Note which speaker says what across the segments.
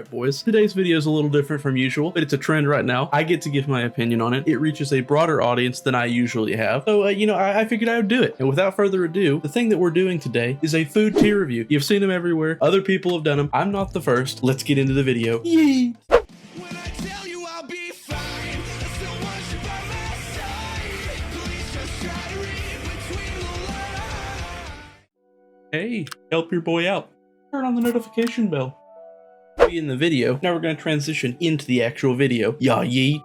Speaker 1: Alright boys, today's video is a little different from usual, but it's a trend right now. I get to give my opinion on it. It reaches a broader audience than I usually have. So, I figured I would do it. And without further ado, the thing that we're doing today is a food tier review. You've seen them everywhere. Other people have done them. I'm not the first. Let's get into the video. Yee! Hey, help your boy out. Turn on the notification bell. In the video. Now we're going to transition into the actual video. Yah yeet.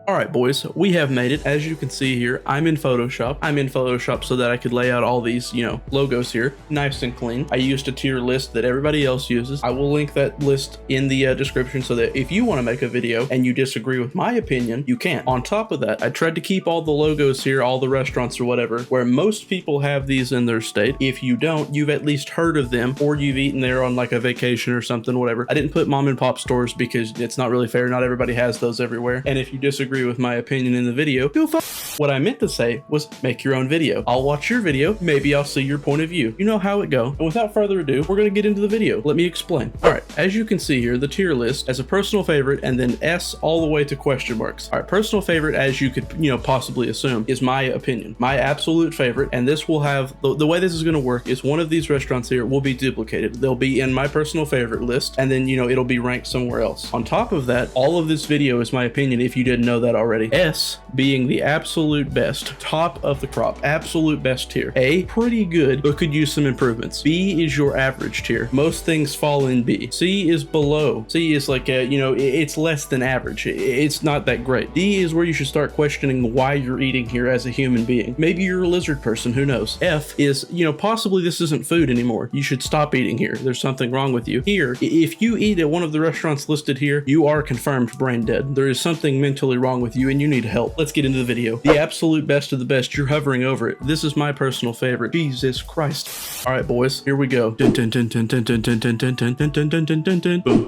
Speaker 1: Alright boys, we have made it. As you can see here, I'm in Photoshop. I'm in Photoshop so that I could lay out all these, logos here. Nice and clean. I used a tier list that everybody else uses. I will link that list in the description so that if you want to make a video and you disagree with my opinion, you can. On top of that, I tried to keep all the logos here, all the restaurants or whatever, where most people have these in their state. If you don't, you've at least heard of them or you've eaten there on like a vacation or something, whatever. I didn't put mom and pop stores because it's not really fair. Not everybody has those everywhere. And if you disagree with my opinion in the video, go fuck. What I meant to say was make your own video. I'll watch your video, maybe I'll see your point of view. You know how it go. And without further ado, we're gonna get into the video. Let me explain. Alright, as you can see here, the tier list as a personal favorite and then S all the way to question marks. Alright, personal favorite, as you could, possibly assume, is my opinion. My absolute favorite, and this will have, the way this is gonna work is one of these restaurants here will be duplicated. They'll be in my personal favorite list, and then, it'll be ranked somewhere else. On top of that, all of this video is my opinion if you didn't know that already. S being the absolute best, top of the crop, absolute best tier. A, pretty good, but could use some improvements. B is your average tier. Most things fall in B. C is below. C is like, it's less than average. It's not that great. D is where you should start questioning why you're eating here as a human being. Maybe you're a lizard person, who knows? F is, possibly this isn't food anymore. You should stop eating here. There's something wrong with you. Here, if you eat at one of the restaurants listed here, you are confirmed brain dead. There is something mentally wrong with you and you need help. Let's get into the video. The absolute best of the best, you're hovering over it. This is my personal favorite. Jesus Christ. All right, boys, here we go. Boom.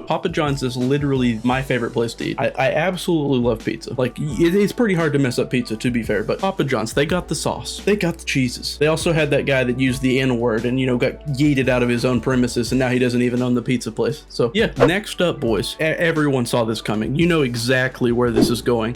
Speaker 1: Papa John's is literally my favorite place to eat. I absolutely love pizza. Like, it's pretty hard to mess up pizza, to be fair, but Papa John's, they got the sauce. They got the cheeses. They also had that guy that used the N word and, got yeeted out of his own premises, and now he doesn't even own the pizza place. So, yeah, next up, boys, everyone saw this coming. You know exactly where this is going.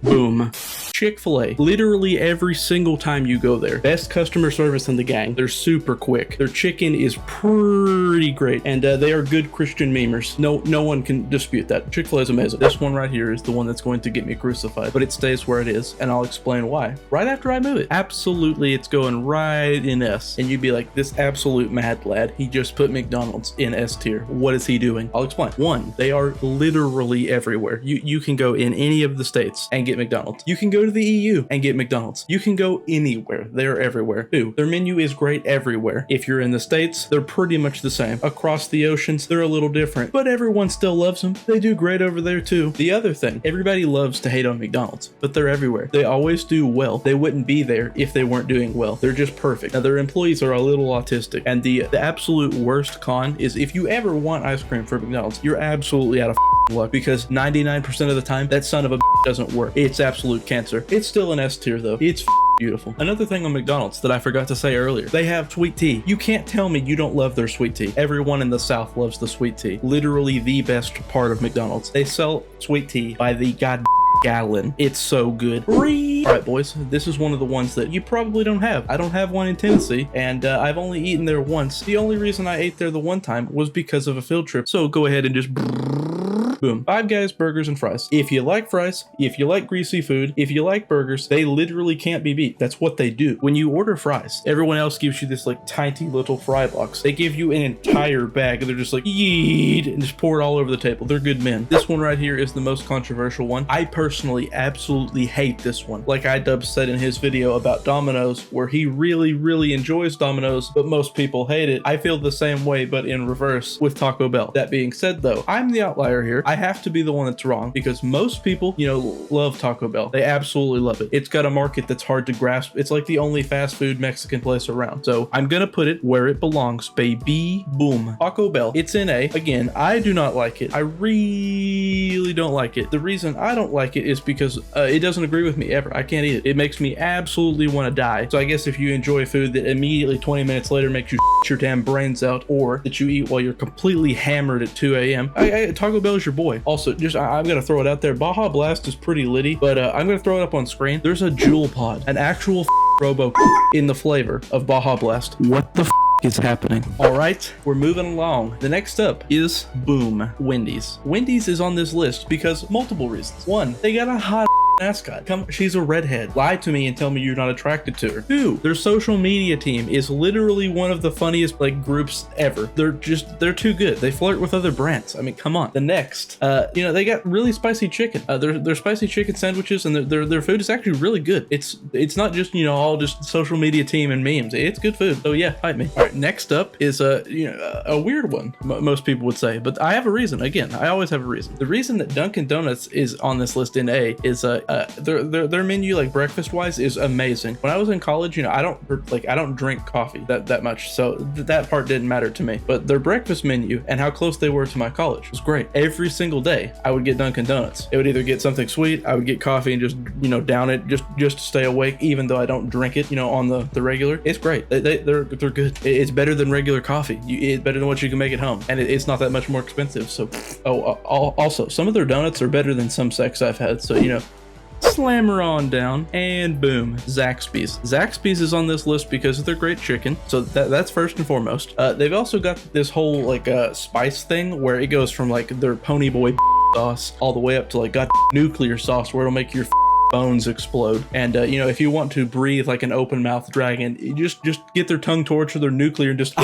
Speaker 1: Boom. Chick-fil-A. Literally every single time you go there. Best customer service in the gang. They're super quick. Their chicken is pretty great. And they are good Christian memers. No one can dispute that. Chick-fil-A is amazing. This one right here is the one that's going to get me crucified. But it stays where it is. And I'll explain why. Right after I move it. Absolutely, it's going right in S. And you'd be like, this absolute mad lad. He just put McDonald's in S tier. What is he doing? I'll explain. One, they are literally everywhere. You can go in any of the states and get McDonald's. You can go to the EU and get McDonald's. You can go anywhere. They're everywhere. Two, their menu is great everywhere. If you're in the States, they're pretty much the same. Across the oceans, they're a little different, but everyone still loves them. They do great over there too. The other thing, everybody loves to hate on McDonald's, but they're everywhere. They always do well. They wouldn't be there if they weren't doing well. They're just perfect. Now, their employees are a little autistic, and the absolute worst con is if you ever want ice cream from McDonald's, you're absolutely out of luck, because 99% of the time, that son of a doesn't work. It's absolute cancer. It's still an S tier though. It's beautiful. Another thing on McDonald's that I forgot to say earlier, they have sweet tea. You can't tell me you don't love their sweet tea. Everyone in the South loves the sweet tea. Literally the best part of McDonald's. They sell sweet tea by the gallon. It's so good. Alright boys, this is one of the ones that you probably don't have. I don't have one in Tennessee, and I've only eaten there once. The only reason I ate there the one time was because of a field trip. So go ahead and just boom. Five Guys burgers and fries. If you like fries, if you like greasy food, if you like burgers, they literally can't be beat. That's what they do. When you order fries, everyone else gives you this like tiny little fry box. They give you an entire bag and they're just like, yeet, and just pour it all over the table. They're good men. This one right here is the most controversial one. I personally absolutely hate this one. Like iDub said in his video about Domino's, where he really enjoys Domino's, but most people hate it. I feel the same way, but in reverse with Taco Bell. That being said though, I'm the outlier here. I have to be the one that's wrong because most people, love Taco Bell. They absolutely love it. It's got a market that's hard to grasp. It's like the only fast food Mexican place around. So I'm gonna put it where it belongs, baby. Boom. Taco Bell. It's in A. Again, I do not like it. I really don't like it. The reason I don't like it is because it doesn't agree with me ever. I can't eat it. It makes me absolutely want to die. So I guess if you enjoy food that immediately 20 minutes later makes you your damn brains out, or that you eat while you're completely hammered at 2 a.m. Taco Bell is your boy. Also, I'm gonna throw it out there. Baja Blast is pretty litty, but I'm gonna throw it up on screen. There's a Jewel Pod, an actual robo in the flavor of Baja Blast. What the is happening? All right, we're moving along. The next up is boom, Wendy's. Wendy's is on this list because multiple reasons. One, they got a hot mascot. She's a redhead. Lie to me and tell me you're not attracted to her. Two, their social media team is literally one of the funniest groups ever. They're too good. They flirt with other brands. I mean, come on. The next, they got really spicy chicken. Their spicy chicken sandwiches and their food is actually really good. It's not just all just social media team and memes. It's good food. So yeah, fight me. All right, next up is a weird one. Most people would say, but I have a reason. Again, I always have a reason. The reason that Dunkin' Donuts is on this list in A is their menu, breakfast wise, is amazing. When I was in college, I don't drink coffee that much, so that part didn't matter to me. But their breakfast menu and how close they were to my college was great. Every single day, I would get Dunkin' Donuts. It would either get something sweet, I would get coffee and just down it just to stay awake, even though I don't drink it on the regular. It's great. They're good. It's better than regular coffee. It's better than what you can make at home, and it's not that much more expensive. So, also some of their donuts are better than some sex I've had. So slammer on down, and boom, Zaxby's. Zaxby's is on this list because of their great chicken, so that's first and foremost. They've also got this whole spice thing where it goes from their pony boy sauce all the way up to nuclear sauce where it'll make your bones explode. And if you want to breathe like an open mouth dragon, you just get their tongue torch or their nuclear and just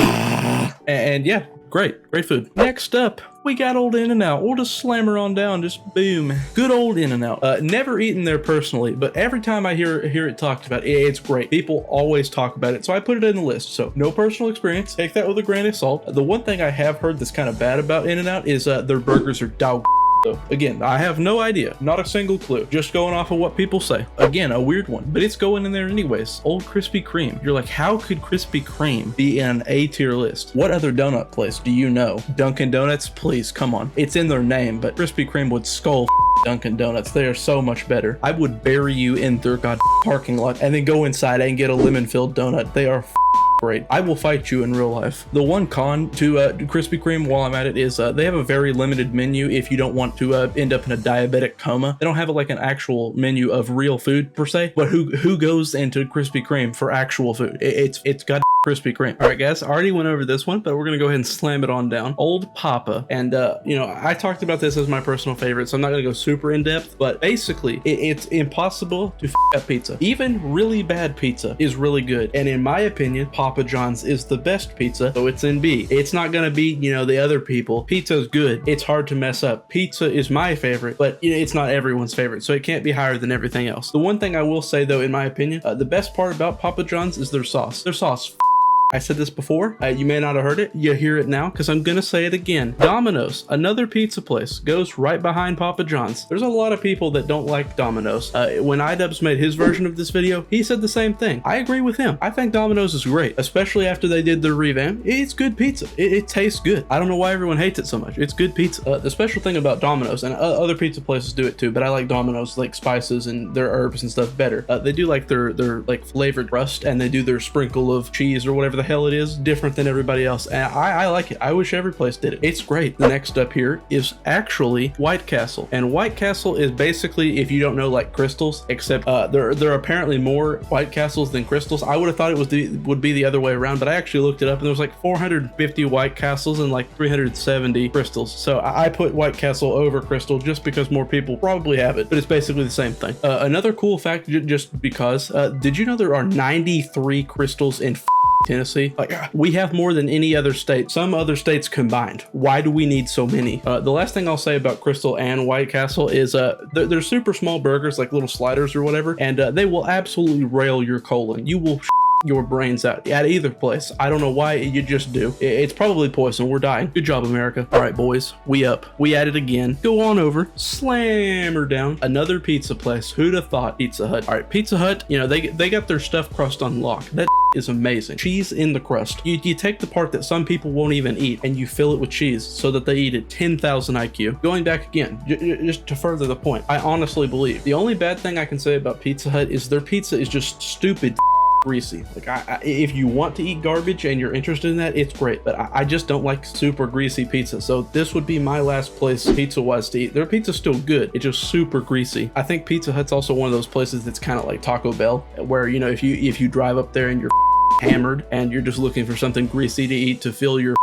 Speaker 1: and yeah, great food. Next up, we got old In-N-Out. We'll just slammer on down, just boom. Good old In-N-Out. Never eaten there personally, but every time I hear it talked about, it's great. People always talk about it, so I put it in the list. So no personal experience. Take that with a grain of salt. The one thing I have heard that's kind of bad about In-N-Out is their burgers are dog. So again, I have no idea, not a single clue, just going off of what people say. Again, a weird one, but it's going in there anyways. Old Krispy Kreme. You're like, how could Krispy Kreme be in an A tier list? What other donut place do you know? Dunkin' Donuts? Please, come on. It's in their name, but Krispy Kreme would skull Dunkin' Donuts. They are so much better. I would bury you in their parking lot and then go inside and get a lemon-filled donut. They are great. I will fight you in real life. The one con to Krispy Kreme while I'm at it is they have a very limited menu if you don't want to end up in a diabetic coma. They don't have an actual menu of real food per se, but who goes into Krispy Kreme for actual food? It's got Krispy Kreme. All right, guys, I already went over this one, but we're gonna go ahead and slam it on down. Old Papa, and I talked about this as my personal favorite, so I'm not gonna go super in depth, but basically, it's impossible to up pizza. Even really bad pizza is really good, and in my opinion, Papa John's is the best pizza, so it's in B. It's not gonna be the other people. Pizza's good. It's hard to mess up. Pizza is my favorite, but it's not everyone's favorite, so it can't be higher than everything else. The one thing I will say though, in my opinion, the best part about Papa John's is their sauce. Their sauce. I said this before, you may not have heard it, you hear it now, because I'm gonna say it again. Domino's, another pizza place, goes right behind Papa John's. There's a lot of people that don't like Domino's. When iDubbbz made his version of this video, he said the same thing. I agree with him. I think Domino's is great, especially after they did their revamp. It's good pizza. It tastes good. I don't know why everyone hates it so much. It's good pizza. The special thing about Domino's, and other pizza places do it too, but I like Domino's spices and their herbs and stuff better. They do their flavored crust, and they do their sprinkle of cheese or whatever the hell it is, different than everybody else, and I like it. I wish every place did it. It's great. The next up here is actually White Castle, and White Castle is basically, if you don't know, crystals, except there are apparently more White Castles than crystals. I would have thought it would be the other way around, but I actually looked it up, and there was 450 White Castles and 370 crystals. So I put White Castle over crystal just because more people probably have it, but it's basically the same thing. Another cool fact, just because, did you know there are 93 crystals in Tennessee? We have more than any other state, some other states combined. Why do we need so many? The last thing I'll say about Crystal and White Castle is they're super small burgers, like little sliders or whatever, and they will absolutely rail your colon. You will your brains out at either place. I don't know why, you just do. It's probably poison. We're dying. Good job, America. All right, boys, we up. We at it again. Go on over. Slam her down. Another pizza place. Who'd have thought? Pizza Hut. All right, Pizza Hut, you know, they got their stuffed crust on lock. That is amazing. Cheese in the crust. You take the part that some people won't even eat and you fill it with cheese so that they eat it 10,000 IQ. Going back again, just to further the point, I honestly believe the only bad thing I can say about Pizza Hut is their pizza is just stupid greasy. Like, if you want to eat garbage and you're interested in that, it's great, but I just don't like super greasy pizza. So this would be my last place pizza wise to eat. Their pizza's still good, it's just super greasy. I think Pizza Hut's also one of those places that's kind of like Taco Bell, where, you know, if you drive up there and you're hammered and you're just looking for something greasy to eat to fill your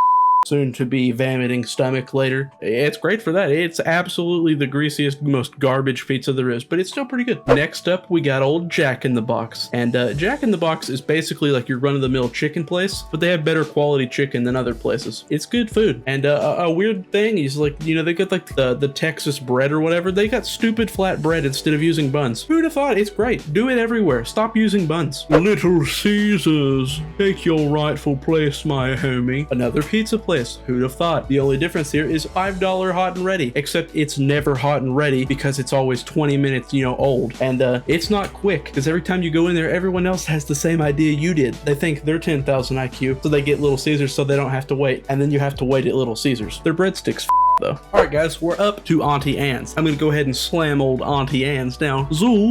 Speaker 1: soon to be vomiting stomach later, it's great for that. It's absolutely the greasiest, most garbage pizza there is, but it's still pretty good. Next up, we got old Jack in the Box, and Jack in the Box is basically like your run-of-the-mill chicken place, but they have better quality chicken than other places. It's good food, and a weird thing is, like, you know, they got like the Texas bread or whatever. They got stupid flat bread instead of using buns. Who'd have thought? It's great. Do it everywhere. Stop using buns. Little Caesars, take your rightful place, my homie. Another pizza place. Who'd have thought? The only difference here is $5 hot and ready, except it's never hot and ready because it's always 20 minutes, you know, old. And it's not quick because every time you go in there, everyone else has the same idea you did. They think they're 10,000 IQ, so they get Little Caesars so they don't have to wait. And then you have to wait at Little Caesars. Their breadsticks though. All right, guys, we're up to Auntie Anne's. I'm gonna go ahead and slam old Auntie Anne's down. Zoom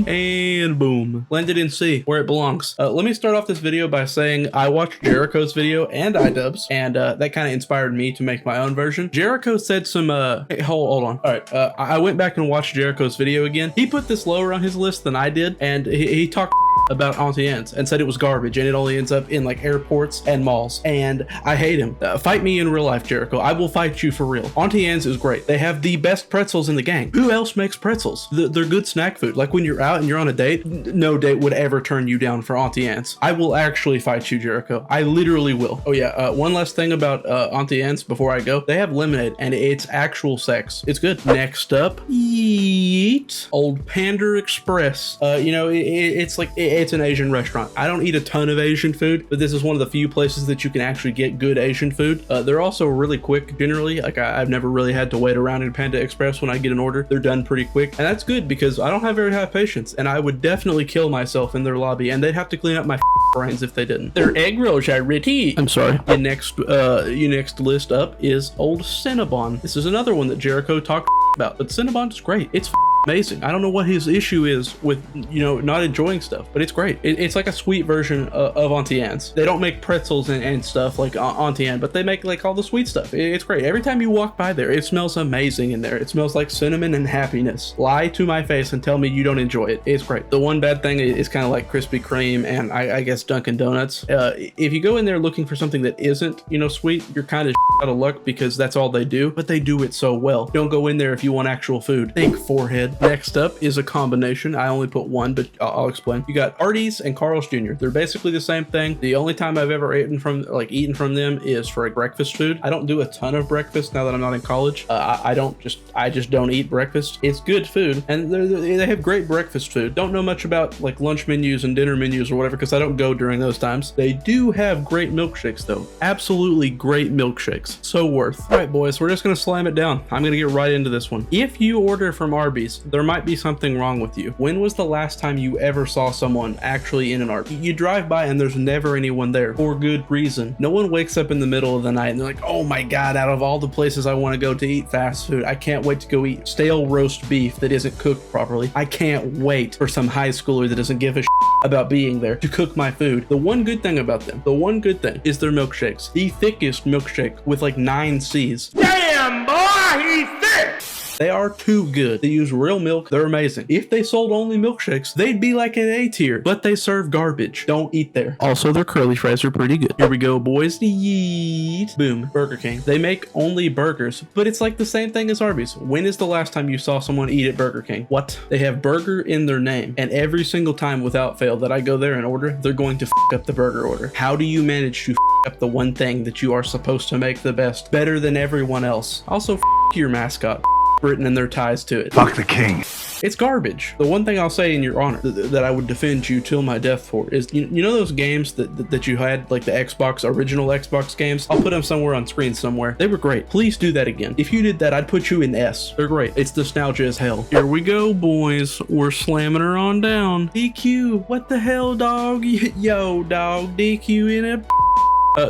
Speaker 1: and boom. Landed in C, where it belongs. Let me start off this video by saying I watched Jericho's video and iDubbbz, and that kind of inspired me to make my own version. Jericho said some hey, hold on. All right, I went back and watched Jericho's video again. He put this lower on his list than I did, and he talked about Auntie Anne's and said it was garbage and it only ends up in like airports and malls, and I hate him. Fight me in real life, Jericho. I will fight you for real. Auntie Anne's is great. They have the best pretzels in the gang. Who else makes pretzels? They're good snack food. Like when you're out and you're on a date, no date would ever turn you down for Auntie Anne's. I will actually fight you, Jericho. I literally will. Oh yeah, one last thing about Auntie Anne's before I go. They have lemonade and it's actual sex. It's good. Next up, eat Old Panda Express. You know, it's like it's an Asian restaurant. I don't eat a ton of Asian food, but this is one of the few places that you can actually get good Asian food. They're also really quick generally. Like I've never really had to wait around in Panda Express when I get an order. They're done pretty quick, and that's good because I don't have very high patience, and I would definitely kill myself in their lobby, and they'd have to clean up my brains if they didn't. Their egg rolls are ready. I'm sorry. Your next list up is Old Cinnabon. This is another one that Jericho talked about, but Cinnabon is great. It's amazing. I don't know what his issue is with, you know, not enjoying stuff, but it's great. It's like a sweet version of Auntie Anne's. They don't make pretzels and stuff like Auntie Anne, but they make like all the sweet stuff. It's great. Every time you walk by there, it smells amazing in there. It smells like cinnamon and happiness. Lie to my face and tell me you don't enjoy it. It's great. The one bad thing is kind of like Krispy Kreme and I guess Dunkin' Donuts. If you go in there looking for something that isn't, you know, sweet, you're kind of out of luck because that's all they do, but they do it so well. Don't go in there if you want actual food. Think, forehead. Next up is a combination. I only put one, but I'll explain. You got Artie's and Carl's Jr. They're basically the same thing. The only time I've ever eaten from them is for a breakfast food. I don't do a ton of breakfast now that I'm not in college. I just don't eat breakfast. It's good food, and they have great breakfast food. Don't know much about like lunch menus and dinner menus or whatever because I don't go during those times. They do have great milkshakes though. Absolutely great milkshakes. So worth. All right, boys, we're just gonna slam it down. I'm gonna get right into this one. If you order from Arby's, there might be something wrong with you. When was the last time you ever saw someone actually in an Arby's? You drive by and there's never anyone there for good reason. No one wakes up in the middle of the night and they're like, oh my god, out of all the places I want to go to eat fast food, I can't wait to go eat stale roast beef that isn't cooked properly. I can't wait for some high schooler that doesn't give a about being there to cook my food. The one good thing about them, the one good thing is their milkshakes. The thickest milkshake with like 9 C's. Damn boy, he's thick! They are too good. They use real milk. They're amazing. If they sold only milkshakes, they'd be like an A tier, but they serve garbage. Don't eat there. Also, their curly fries are pretty good. Here we go, boys. Yeet. Boom. Burger King. They make only burgers, but it's like the same thing as Arby's. When is the last time you saw someone eat at Burger King? What? They have burger in their name, and every single time without fail that I go there and order, they're going to up the burger order. How do you manage to up the one thing that you are supposed to make the best, better than everyone else? Also, your mascot. written in their ties to it.
Speaker 2: Fuck the king.
Speaker 1: It's garbage. The one thing I'll say in your honor that I would defend you till my death for is, you know those games that you had, like the Xbox, original Xbox games? I'll put them somewhere on screen somewhere. They were great. Please do that again. If you did that, I'd put you in S. They're great. It's nostalgia as hell. Here we go, boys. We're slamming her on down. DQ, what the hell, dog? Yo, dog, DQ in it.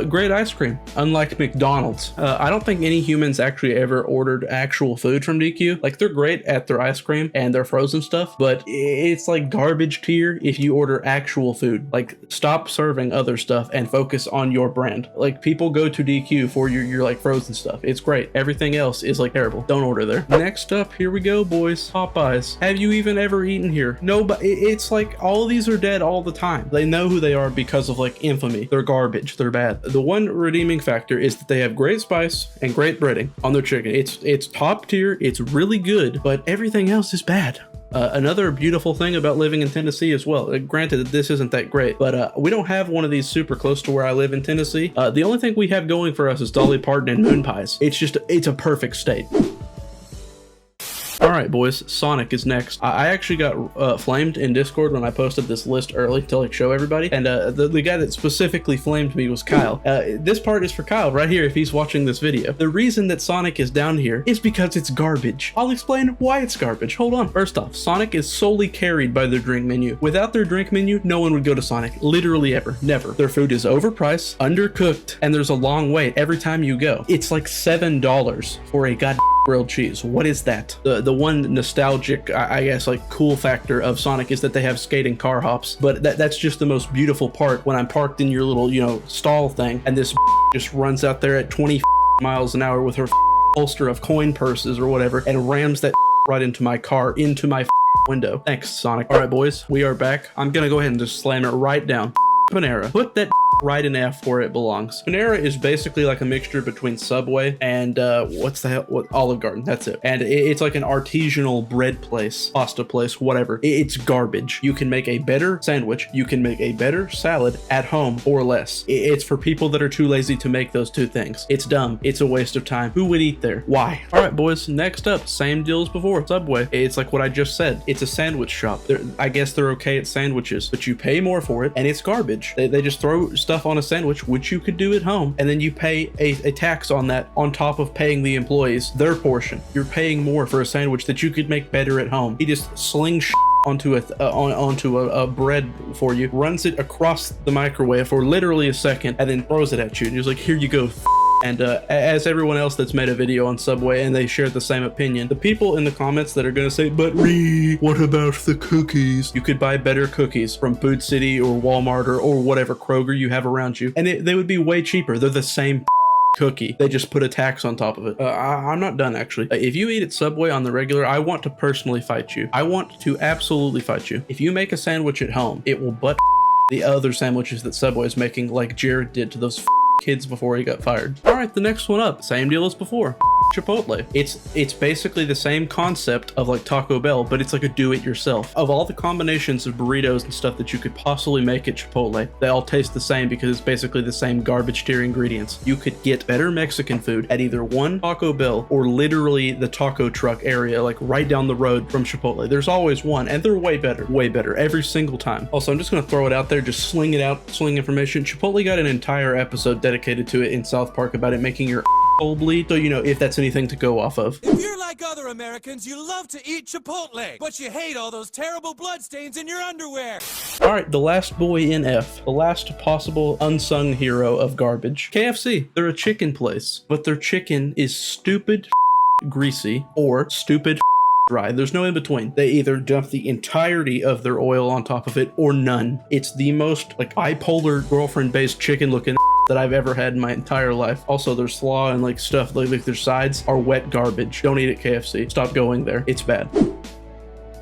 Speaker 1: Great ice cream, unlike McDonald's. I don't think any humans actually ever ordered actual food from DQ. Like, they're great at their ice cream and their frozen stuff, but it's like garbage tier if you order actual food. Like, stop serving other stuff and focus on your brand. Like, people go to DQ for your like frozen stuff. It's great. Everything else is like terrible. Don't order there. Next up, here we go, boys. Popeyes. Have you even ever eaten here? No, but it's like all of these are dead all the time. They know who they are because of like infamy. They're garbage. They're bad. The one redeeming factor is that they have great spice and great breading on their chicken. It's top tier, it's really good, but everything else is bad. Another beautiful thing about living in Tennessee as well, granted that this isn't that great, but we don't have one of these super close to where I live in Tennessee. The only thing we have going for us is Dolly Parton and moon pies. It's a perfect state. All right, boys, Sonic is next. I actually got flamed in Discord when I posted this list early to like show everybody, and the guy that specifically flamed me was Kyle. This part is for Kyle right here if he's watching this video. The reason that Sonic is down here is because it's garbage. I'll explain why it's garbage. Hold on. First off, Sonic is solely carried by their drink menu. Without their drink menu, no one would go to Sonic. Literally ever. Never. Their food is overpriced, undercooked, and there's a long wait every time you go. It's like $7 for a goddamn grilled cheese. What is that? The one nostalgic, I guess, like cool factor of Sonic is that they have skating car hops, but that's just the most beautiful part when I'm parked in your little, you know, stall thing, and this just runs out there at 20 miles an hour with her holster of coin purses or whatever and rams that right into my car, into my window. Thanks, Sonic. All right, boys, we are back. I'm gonna go ahead and just slam it right down. Panera. Put that right in F where it belongs. Panera is basically like a mixture between Subway and Olive Garden. That's it. And it's like an artisanal bread place, pasta place, whatever. It's garbage. You can make a better sandwich. You can make a better salad at home or less. It's for people that are too lazy to make those two things. It's dumb. It's a waste of time. Who would eat there? Why? All right, boys. Next up, same deal as before. Subway. It's like what I just said. It's a sandwich shop. I guess they're okay at sandwiches, but you pay more for it, and it's garbage. They just throw stuff on a sandwich, which you could do at home, and then you pay a tax on that on top of paying the employees their portion. You're paying more for a sandwich that you could make better at home. He just slings onto a bread for you, runs it across the microwave for literally a second, and then throws it at you. And he's like, here you go. And as everyone else that's made a video on Subway and they share the same opinion, the people in the comments that are going to say, but what about the cookies? You could buy better cookies from Food City or Walmart or whatever Kroger you have around you, and they would be way cheaper. They're the same cookie. They just put a tax on top of it. I'm not done, actually. If you eat at Subway on the regular, I want to personally fight you. I want to absolutely fight you. If you make a sandwich at home, it will butt the other sandwiches that Subway is making, like Jared did to those kids before he got fired. All right, the next one up, same deal as before. Chipotle. It's basically the same concept of like Taco Bell, but it's like a do-it-yourself. Of all the combinations of burritos and stuff that you could possibly make at Chipotle, they all taste the same because it's basically the same garbage tier ingredients. You could get better Mexican food at either one Taco Bell or literally the taco truck area, like right down the road from Chipotle. There's always one, and they're way better every single time. Also, I'm just gonna throw it out there, just sling it out, sling information. Chipotle got an entire episode dedicated to it in South Park about it making your whole bleed, so you know if that's anything to go off of.
Speaker 3: If you're like other Americans, you love to eat Chipotle, but you hate all those terrible bloodstains in your underwear.
Speaker 1: All right, the last boy in F, the last possible unsung hero of garbage. KFC. They're a chicken place, but their chicken is stupid greasy or stupid dry. There's no in between. They either dump the entirety of their oil on top of it or none. It's the most like bipolar girlfriend-based chicken looking that I've ever had in my entire life. Also, their slaw and like stuff, like their sides are wet garbage. Don't eat at KFC. Stop going there. It's bad.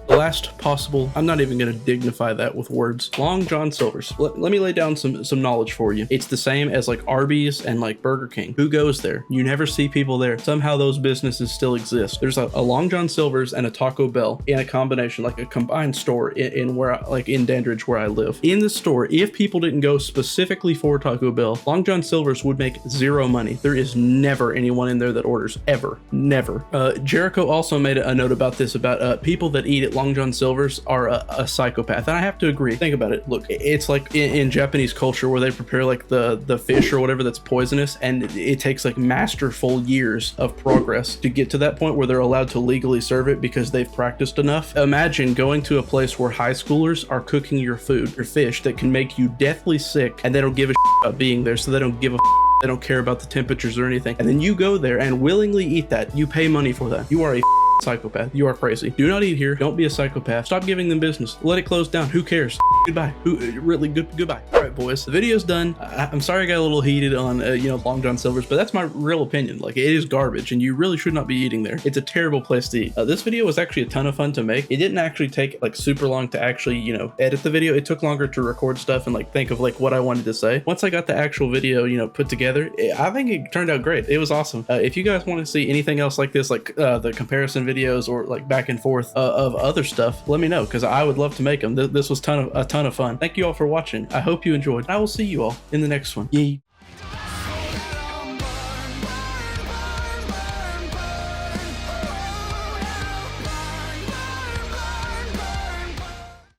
Speaker 1: The last possible, I'm not even going to dignify that with words, Long John Silver's. Let me lay down some knowledge for you. It's the same as like Arby's and like Burger King. Who goes there? You never see people there. Somehow those businesses still exist. There's a Long John Silver's and a Taco Bell in a combination, like a combined store in where like in Dandridge where I live. In the store, if people didn't go specifically for Taco Bell, Long John Silver's would make zero money. There is never anyone in there that orders, ever, never. Jericho also made a note about this, about people that eat at Long John Silver's are a psychopath, and I have to agree. Think about it. Look, it's like in Japanese culture where they prepare like the fish or whatever that's poisonous, and it takes like masterful years of progress to get to that point where they're allowed to legally serve it because they've practiced enough. Imagine going to a place where high schoolers are cooking your food, your fish, that can make you deathly sick, and they don't give a shit about being there, so they don't give a they don't care about the temperatures or anything. And then you go there and willingly eat that. You pay money for that. You are a psychopath. You are crazy. Do not eat here. Don't be a psychopath. Stop giving them business. Let it close down. Who cares? Goodbye. Goodbye. All right, boys. The video's done. I'm sorry I got a little heated on, Long John Silver's, but that's my real opinion. Like, it is garbage, and you really should not be eating there. It's a terrible place to eat. This video was actually a ton of fun to make. It didn't actually take like super long to actually, edit the video. It took longer to record stuff and like think of like what I wanted to say. Once I got the actual video, put together, I think it turned out great. It was awesome. If you guys want to see anything else like this, like the comparison videos or like back and forth of other stuff, let me know, because I would love to make them. This was a ton of fun. Thank you all for watching. I hope you enjoyed. I will see you all in the next one. Yay.